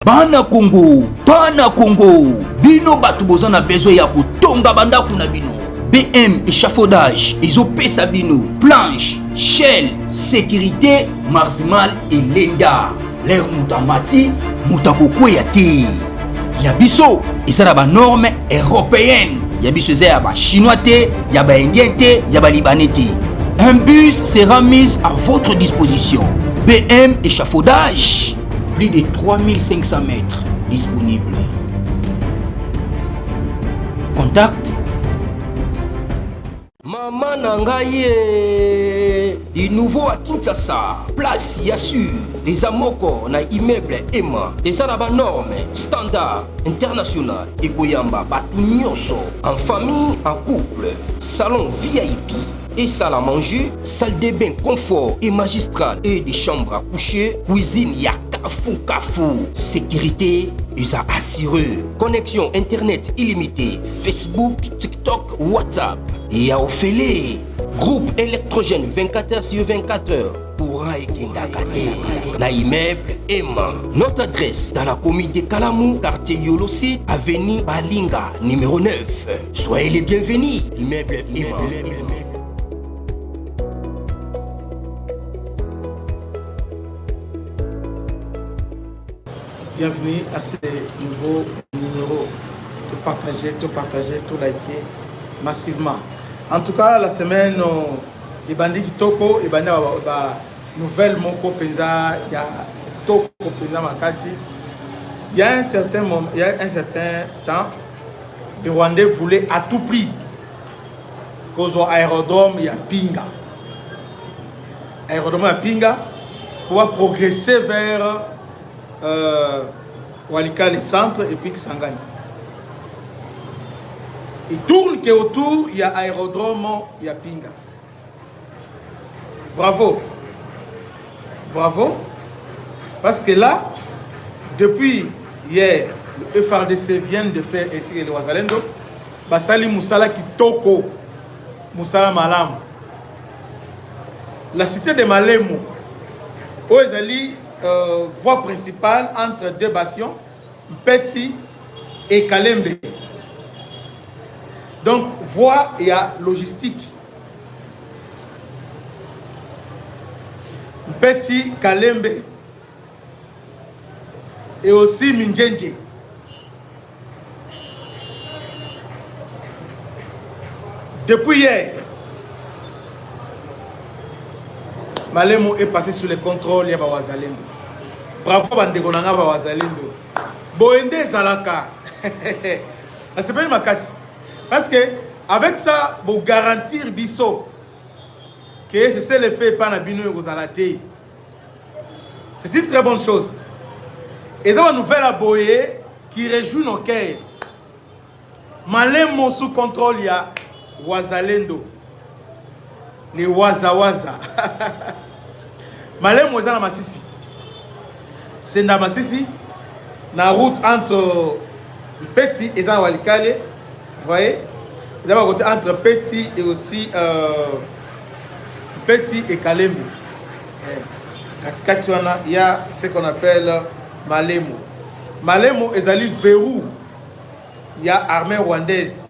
Bana Congo, bino batu boza na besoin ya kotonga bandaku na bino. BM échafaudage, ezopesa bino planche, shell, sécurité, marzimal et lenda. L'air mutamati, mutakokweya te. Yabiso, eza na ba norme européenne. Yabiso eza ya ba chinois te, ya ba indien te, ya ba libanais te. Un bus sera mis à votre disposition. BM échafaudage, plus de 3500 mètres disponibles. Contact Maman Nangaye, du nouveau à Kinshasa, place Yassur, des amoko na immeuble Emma, des arabes normes, standard, international, et Koyamba, Batunyoso, en famille, en couple, salon VIP, et salle à manger, salle de bain confort et magistral et des chambres à coucher, cuisine Kafou, sécurité ils a assuré, connexion internet illimitée, Facebook, TikTok, WhatsApp et à Ophélie, groupe électrogène 24h/24 courant et Kindakate, na immeuble Emma. Notre adresse dans la commune de Kalamou, quartier Yolosi, avenue Balinga, numéro 9. Soyez les bienvenus, immeuble Emma. Bienvenue à ce nouveau numéro. De partager, tout liker massivement. En tout cas, la semaine, il y a Kitoko, il y a nouvelle Moko Penza, il y a Toko Penza Makasi. Il y a un certain moment, il y a un certain temps, les Rwandais voulaient à tout prix qu'au aérodrome, il y a Pinga. Aérodrome à Pinga pour progresser vers Walikale le centre et puis Kisangani. Il tourne qu'autour, il y a aérodrome, il y a Pinga. Bravo. Parce que là, depuis hier, le FRDC vient de faire ainsi que le Wazalendo, Basali Moussala Kitoko, Moussala Malam. La cité de Malemo, Oezali, voie principale entre deux bastions, Petit et Kalembe. Donc, voie et à logistique. Petit, Kalembe. Et aussi Mindjenje. Depuis hier, Malemo est passé sous le contrôle de Wazalendo. Bravo Bandegonanga Wazalendo. Boende Zalaka. C'est pas une makasi. Parce que avec ça, vous garantir Bisso que c'est le fait par la bino Zalate. C'est une très bonne chose. Et dans la nouvelle aboyée qui réjouit nos cœurs. Malemo sous contrôle, il y a Wazalendo. Les Waza. Malemo est dans la Massissi. C'est dans la Massissi. La route entre Petit et dans Walikale. Vous voyez? D'abord, entre Petit et aussi Petit et Kalembe. Il y a ce qu'on appelle Malemo. Malemo est allé verrou. Il y a armée rwandaise.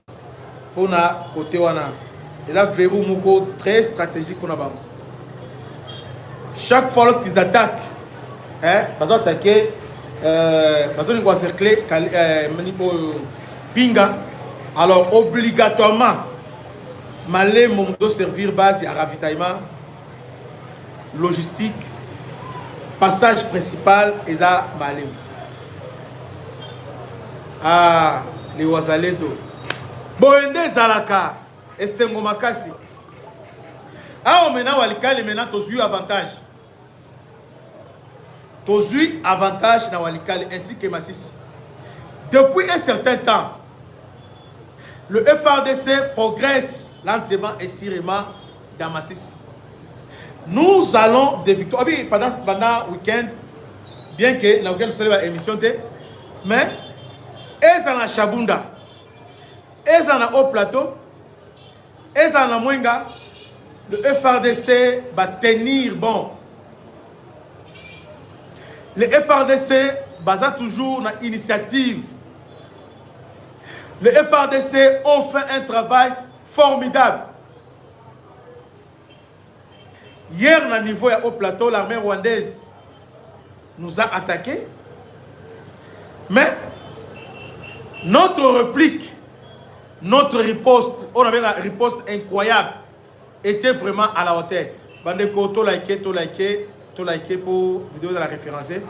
On a côté wana. Et là, verrou moko très stratégique qu'on a. Chaque fois lorsqu'ils attaquent, ils doivent attaquer, ils doivent encercler Pinga. Alors obligatoirement, Malemo doit servir base à ravitaillement, logistique, passage principal et ça Malemo. Ah, les Wazalendo. Boende Zalaka et Sengomakasi. Ah, on maintenant Walikale maintenant tous eu avantage. Tous eu avantage dans Walikale ainsi que Massissi. Depuis un certain temps, le FRDC progresse lentement et sûrement dans Massissi. Nous allons des victoires. Pendant le week-end, bien que la week-end soit émission, mais ils ont la Chabunda, ils ont la Haut Plateau, ils ont la Mwenga. Le FRDC va tenir bon. Le FRDC baza toujours na initiative. Le FARDC ont fait un travail formidable. Hier, au niveau au plateau, l'armée rwandaise nous a attaqués. Mais notre réplique, notre riposte, on avait une riposte incroyable, était vraiment à la hauteur. Bandeko, to liké pour vidéo de la référencée,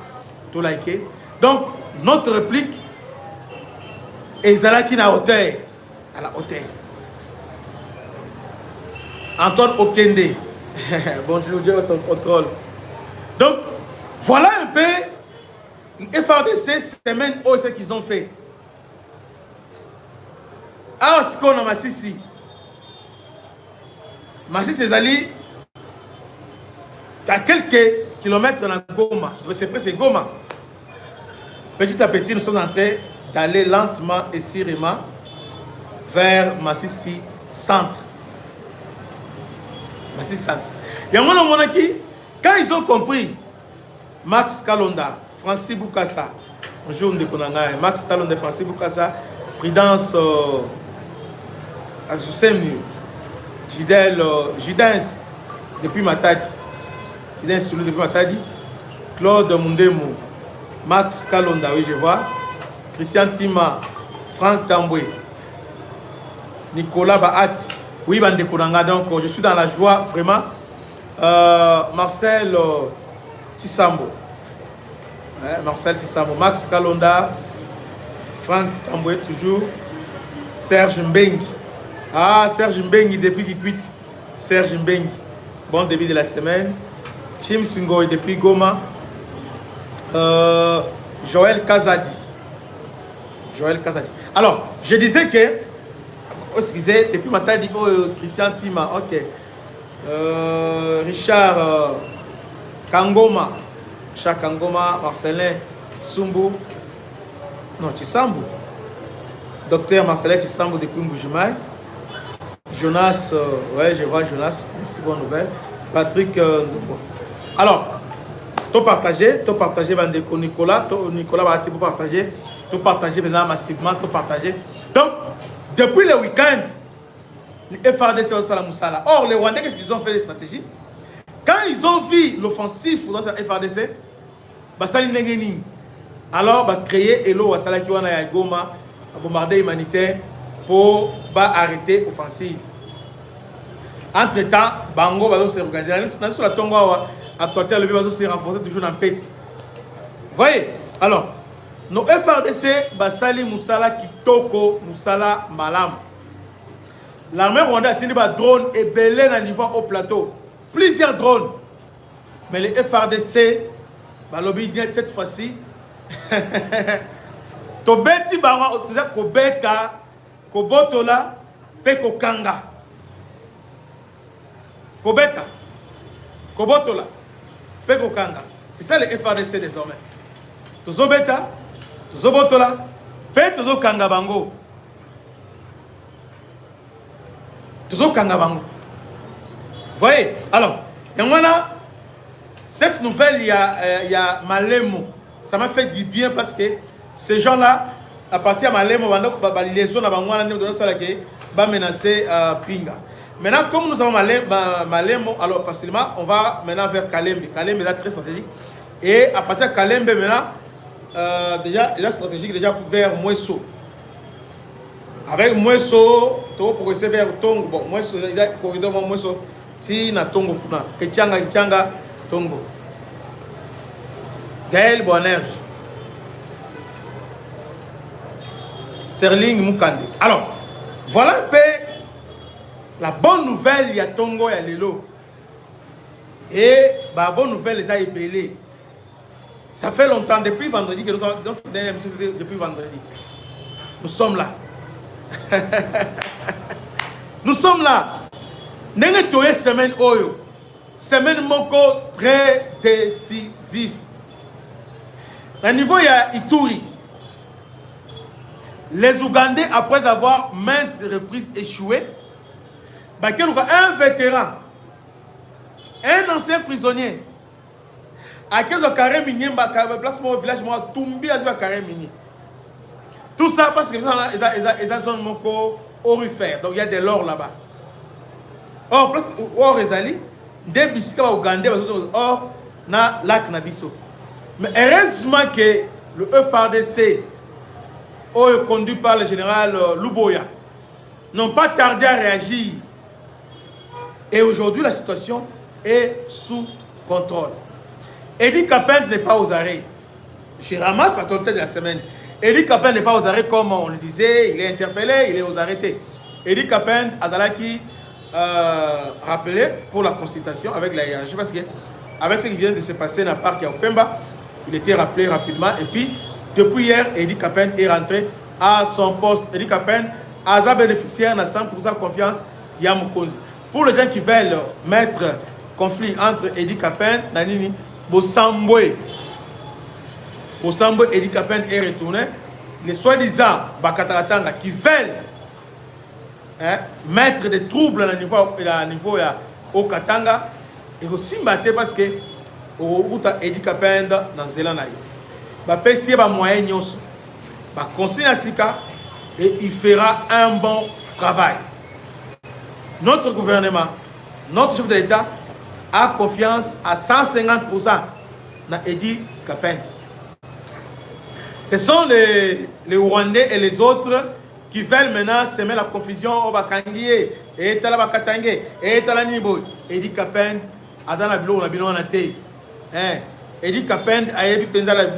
to liké. Donc, notre réplique est à la hauteur. À la hauteur. Antoine Okende. Bonjour, Dieu, ton contrôle. Donc, voilà un peu FARDC semaine où ce qu'ils ont fait. Alors, ce qu'on a Massissi. Massissi, c'est allé à quelques kilomètres dans Goma. C'est presque Goma. Petit à petit, nous sommes en train d'aller lentement et sûrement vers Massissi centre. Massissi centre. Il y a un moment qui, quand ils ont compris, Max Kalonda, Francis Boukassa, bonjour Ndekonanga, Max Kalonda, Francis Boukassa, Prudence Azusemi, Judens depuis Matadi, Judens depuis Matadi, Claude Mundemu, Max Kalonda, oui je vois, Christian Tima, Franck Tamboué, Nicolas Baat, oui Bandekonanga, donc je suis dans la joie vraiment. Marcel Tissambo, ouais, Marcel Tissambo, Max Kalonda, Franck Tamboué toujours, Serge Mbengi. Ah, Serge Mbengi depuis qu'il quitte. Serge Mbengi, bon début de la semaine. Tim Singoy depuis Goma. Joël Kazadi. Joël Kazadi. Alors, je disais que, excusez, depuis matin, dit Christian Tima, ok. Richard Kangoma, Richard Kangoma, Marcelin Tsumbu, non Tsambou, docteur Marcelin Tsambou depuis Mbujimaï, Jonas, ouais je vois Jonas, c'est bonne nouvelle, Patrick Ndoubo. Alors, tout partager Bandeko Nicolas va tout partager maintenant massivement, tout partager. Donc, depuis le week-end, les FARDC au Salamoussala. Or, les Rwandais, qu'est-ce qu'ils ont fait les stratégies? Quand ils ont vu l'offensif dans la FARDC, alors, ils ont créé Elo Wasala qui a Goma, à bombarder humanitaire pour arrêter l'offensive. Entre-temps, Bango va se organiser. Sur la Tongo, à côté, le va se renforcer toujours dans le petit. Vous voyez? Alors, nos FARDC, Basali Moussala Kitoko, Moussala Malam. L'armée rwandaise a tenu des drones et belé dans le niveau au plateau. Plusieurs drones. Mais les FARDC, cette fois-ci, Tobeti Bawa, Kobeka, Kobotola, Peko Kanga. Kobeka, Kobotola, Peko Kanga. C'est ça les FARDC désormais. Tozobeta, Tozobotola, Peko Kanga Bango. Toujours Kangabango. Vous voyez? Alors, et voilà, cette nouvelle, il y a Malemo. Ça m'a fait du bien parce que ces gens-là, à partir de Malemo, les zones va menacer Pinga. Maintenant, comme nous avons Malemo, alors facilement, on va maintenant vers Kalembe. Kalembe est très stratégique. Et à partir de Kalembe, maintenant, déjà stratégique déjà vers Mouesso. Avec Mouesso, tu vas progresser vers Tongo. Bon, Mouesso, il y a un corridor Mouesso. Si na Tongo, Kechanga, Tongo. Gaël Boanerge. Sterling Mukande. Alors, voilà un peu la bonne nouvelle. Il y a Tongo, il y a Lelo. Et la bonne nouvelle, les a ébellés. Ça fait longtemps, depuis vendredi, que nous sommes notre dernière émission, depuis vendredi. Nous sommes là. Nous sommes là. Nene toye semaine oyo. Semaine moko très décisif. Au niveau il y a Ituri. Les Ougandais, après avoir maintes reprises échoué, un vétéran, un ancien prisonnier, À 15 carré minier, place mon village, moi, Tumbi, à carré minier. Tout ça parce que ils ont zone moko orifère. Donc il y a de l'or là-bas. Or, place or ezali, des biscuits au Gandé, or na lac Nabiso. Mais heureusement que le FARDC, conduit par le général Luboya, n'ont pas tardé à réagir. Et aujourd'hui, la situation est sous contrôle. Eddie Capin n'est pas aux arrêts. Je ramasse la totalité de la semaine. Eddie Capin n'est pas aux arrêts comme on le disait. Il est interpellé, il est aux arrêtés. Eddie Capin a Dalaki rappelé pour la consultation avec la hiérarchie parce que avec ce qui vient de se passer dans le parc à Opemba, il était rappelé rapidement. Et puis, depuis hier, Eddie Capin est rentré à son poste. Eddie Capin a bénéficiaire à 100% confiance Yamukozi. Pour les gens qui veulent mettre conflit entre Eddie Capin et Nanini, Bossambwe, Eddie Capin est retourné. Les soi-disant Bakataratanga qui veulent mettre des troubles à niveau au Katanga, et aussi battre parce que Eddie Capin dans Zélanaï. Bapesi ba moyen nyonso. Ba conseiller Sika et il fera un bon travail. Notre gouvernement, notre chef de l'État a confiance à 150% dans Eddie Capin. Ce sont les Rwandais et les autres qui veulent maintenant semer la confusion au Bakangié, et Talabakatangé, et Talanibo. Eddie Capin a dans la bilo, on a bilo en athée. Eddie Capin a eu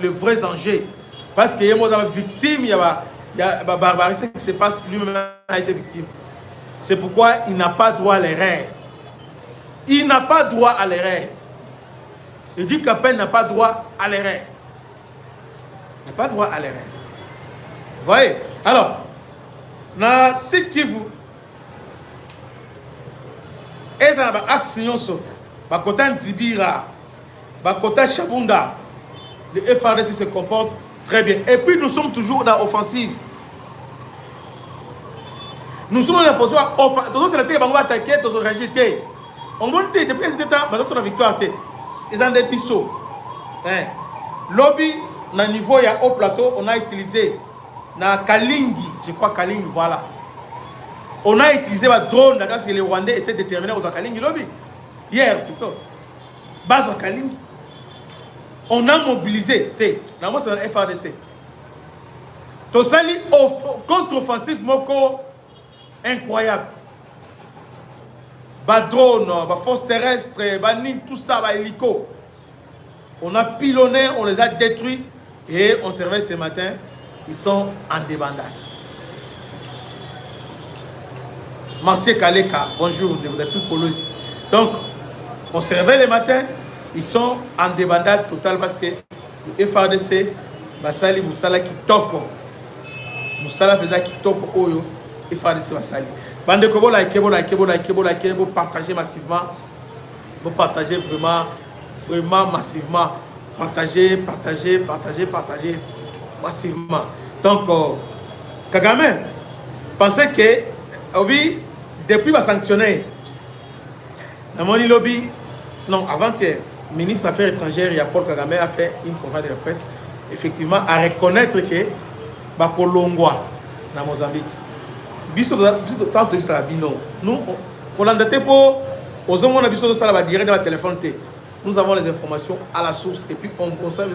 le vrai danger. Parce qu'il y a une victime, il y a la barbarie, ce qui se passe, lui-même a été victime. C'est pourquoi il n'a pas droit à l'erreur. Il n'a pas droit à l'erreur. Eddie Capin n'a pas droit à l'erreur. Il n'a pas droit à l'erreur. Vous voyez? Alors, dans ce qui vous est dans l'action, Bakota Nzibira, Bakota Chabunda, le FARDC se comporte très bien. Et puis nous sommes toujours dans l'offensive. Nous sommes dans la position offensive. Nous sommes attaquer, nous sommes rejetés. On va dire depuis ce temps, nous sommes la victoire. Ils ont des bisous. Lobby, dans le niveau, il y a au plateau, on a utilisé dans Kalingi, je crois Kalingi, voilà. On a utilisé un drone parce que les Rwandais étaient déterminés au Kalingi Lobby. Hier plutôt. Base au Kalingi. On a mobilisé. Dans le FARDC. Tosali contre-offensif moko incroyable. Bas drone, bas force terrestre, bas nid, tout ça, bas hélico. On a pilonné, on les a détruits et on servait ce matin. Ils sont en débandade. Marseille Kaleka, bonjour, depuis Colosse. Donc, on se réveille le matin, ils sont en débandade totale parce que le FARDC, Basali Moussala qui toque. Moussala faisait qui toque Oyo, FARDC Basali. Bande de Kobo, vous partagez massivement. Vous partagez vraiment massivement. Partagez massivement. Donc, Kagame pensait que, oui, depuis va sanctionner. Dans mon lobby, non, avant-hier, ministre des Affaires étrangères, il y a Paul Kagame a fait une conférence de presse, effectivement, à reconnaître que Bakolongwa, dans Mozambique. Nous, on a daté pour aux hommes, on a vu ça direct dans le téléphone. Nous avons les informations à la source et puis on fait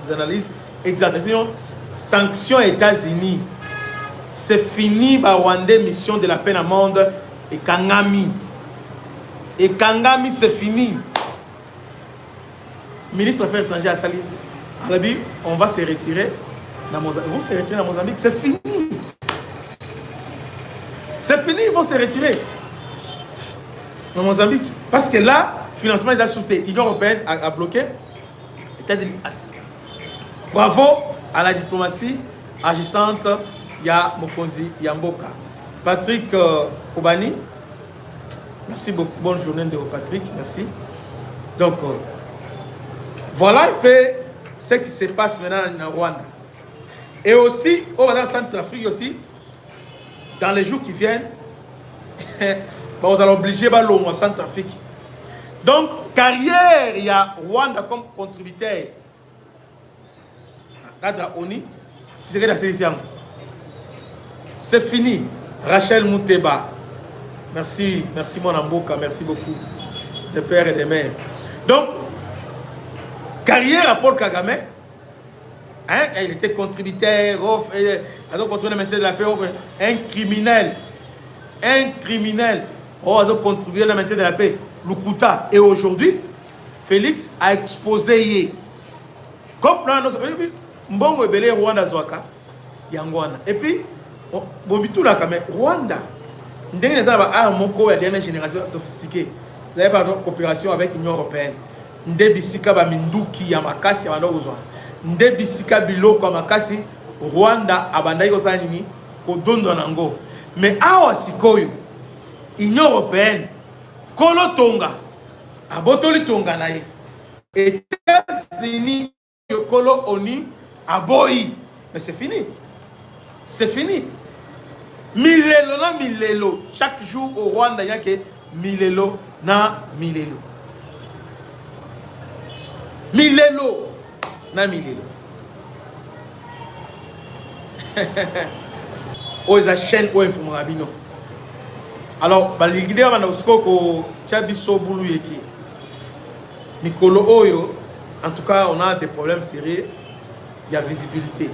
des analyses exactes. Sinon, sanctions États-Unis, c'est fini par Rwandais, mission de la peine à monde et Kangami. Et Kangami, c'est fini. Ministre des Affaires étrangères à Salim, on va se retirer dans Mozambique. Ils vont se retirer dans Mozambique, c'est fini. C'est fini, ils vont se retirer dans Mozambique. Parce que là, financement, ils ont sauté. L'Union européenne a bloqué. Bravo à la diplomatie agissante. Il y a Mokonzi Yamboka. Patrick Kobani. Merci beaucoup. Bonne journée de Patrick. Merci. Donc, voilà un peu ce qui se passe maintenant en Rwanda. Et aussi, au Centrafrique aussi, dans les jours qui viennent, on va obliger à l'homme en Centrafrique. Donc, carrière, il y a Rwanda comme contributeur. Cadre ONI, c'est la sélection. C'est fini. Rachel Mouteba. Merci, merci mon Amboka, merci beaucoup. De père et de mère. Donc, carrière à Paul Kagame. Hein, il était contributeur, il a contrôlé le ministère de la paix, un criminel. Un criminel. Oh, il a contribué le ministère de la paix. Lukuta. Et aujourd'hui, Félix a exposé. Comme Mbongo Ebele Rwanda Zwaka, Yangwana. Et puis, Bobitou la Kame, Rwanda. Nous avons une dernière génération sophistiquée. Vous avez pas de coopération avec l'Union européenne. Nous avons Bisika Baminduki Yamakasi Yamanozwa. Nous avons Bisika Biloko Yamakasi Rwanda Abandaï Osanini Kodondo Nango. Mais awa sikoyo Union européenne Kolo Tonga Abotoli Tonga nae États-Unis Kolo Oni Aboyi. Mais c'est fini. C'est fini. Milelo na milelo. Chaque jour au Rwanda, il y a que milelo na milelo. Milelo na milelo. Oh, ils chaîne où informer Rabino. Alors, baligide va na usko ko chabiso bulu yeki. Mikolo oyo, en tout cas, on a des problèmes sérieux. Il y a visibilité.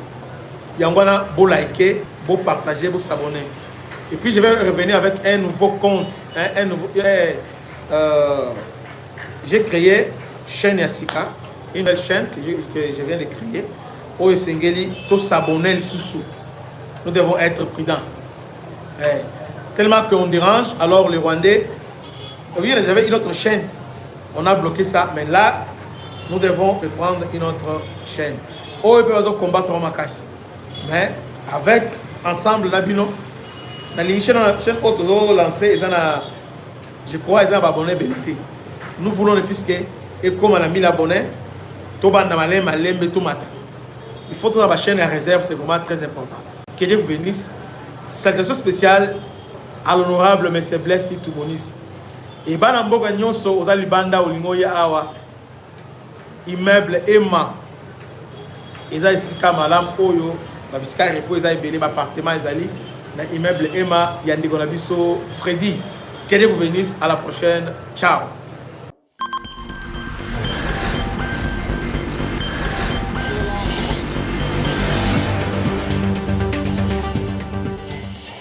Il y a un beau liker, beau partager, beau s'abonner. Et puis je vais revenir avec un nouveau compte. J'ai créé chaîne Yassika, une nouvelle chaîne que je viens de créer. Au Sengeli, tout s'abonner sous. Nous devons être prudents. Tellement qu'on dérange, alors les Rwandais, oui, ils avaient une autre chaîne. On a bloqué ça, mais là, nous devons prendre une autre chaîne. Oh, ils peuvent combattre en Makassi. Mais avec ensemble Nabino, dans les chaînes auto lancées, je crois qu'ils ont abonné Bénété. Nous voulons le fisquer et comme on a 1000 abonnés, il faut que la chaîne en réserve, c'est vraiment très important. Que Dieu vous bénisse. Salutation spéciale à l'honorable M. Blaise Kitoumonisi. Et Banamboga Nyonso, aux Alibanda, au Lingoya Awa, immeuble Emma, ils ont ici Kamalam Oyo. Babisika repos ils ont belé appartement ils allaient dans l'immeuble Emma Yandigonabiso Freddy. Que Dieu vous bénisse, à la prochaine, ciao.